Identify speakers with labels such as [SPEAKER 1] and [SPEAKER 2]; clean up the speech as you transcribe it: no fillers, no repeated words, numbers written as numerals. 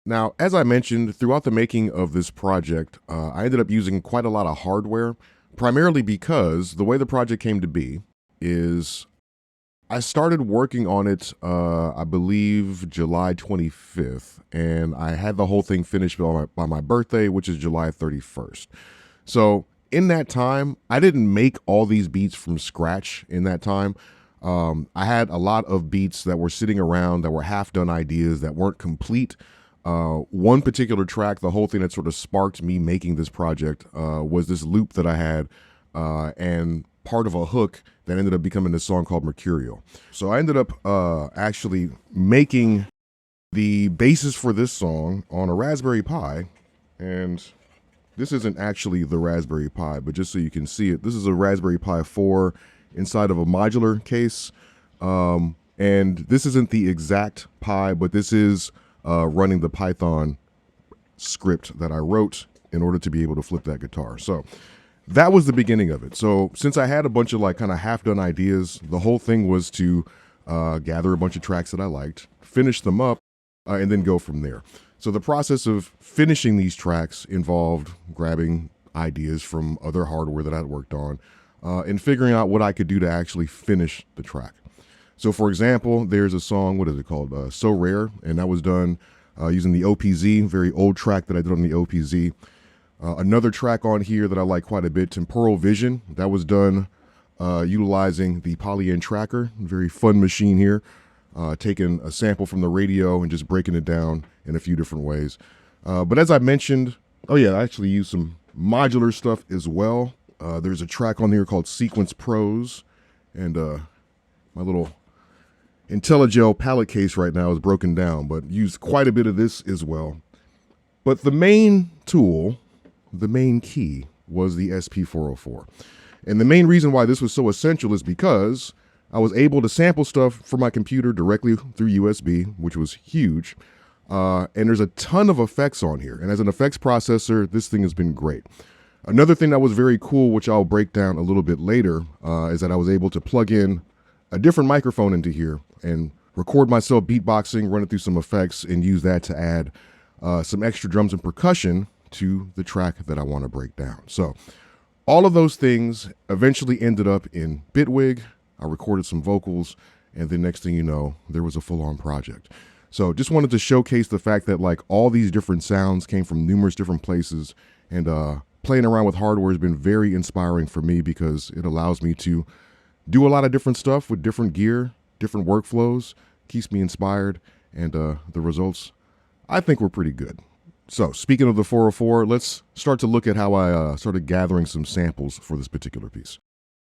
[SPEAKER 1] Now, as I mentioned, throughout the making of this project, I ended up using quite a lot of hardware, primarily because the way the project came to be is I started working on it, I believe, July 25th, and I had the whole thing finished by my birthday, which is July 31st. So in that time, I didn't make all these beats from scratch in that time. I had a lot of beats that were sitting around that were half-done ideas that weren't complete. One particular track, the whole thing that sort of sparked me making this project was this loop that I had and part of a hook that ended up becoming this song called Mercurial. So I ended up actually making the basis for this song on a Raspberry Pi, and this isn't actually the Raspberry Pi, but just so you can see it, this is a Raspberry Pi 4 inside of a modular case. And this isn't the exact Pi, but this is running the Python script that I wrote in order to be able to flip that guitar. So that was the beginning of it. So since I had a bunch of like kind of half-done ideas, the whole thing was to gather a bunch of tracks that I liked, finish them up, and then go from there. So the process of finishing these tracks involved grabbing ideas from other hardware that I'd worked on and figuring out what I could do to actually finish the track. So for example, there's a song, what is it called? So Rare, and that was done using the OPZ, very old track that I did on the OPZ. Another track on here that I like quite a bit, Temporal Vision, that was done utilizing the Poly-N tracker, very fun machine here, taking a sample from the radio and just breaking it down in a few different ways. But as I mentioned, oh yeah, I actually used some modular stuff as well. There's a track on here called Sequence Pros, and my little IntelliGel palette case right now is broken down, but used quite a bit of this as well. But the main tool, the main key, was the SP-404. And the main reason why this was so essential is because I was able to sample stuff from my computer directly through USB, which was huge. And there's a ton of effects on here. And as an effects processor, this thing has been great. Another thing that was very cool, which I'll break down a little bit later, is that I was able to plug in a different microphone into here and record myself beatboxing, run it through some effects, and use that to add some extra drums and percussion to the track that I want to break down. So all of those things eventually ended up in Bitwig. I recorded some vocals, and then next thing you know, there was a full-on project. So just wanted to showcase the fact that like all these different sounds came from numerous different places, and playing around with hardware has been very inspiring for me because it allows me to do a lot of different stuff with different gear, different workflows, keeps me inspired, and the results, I think, were pretty good. So speaking of the 404, let's start to look at how I started gathering some samples for this particular piece.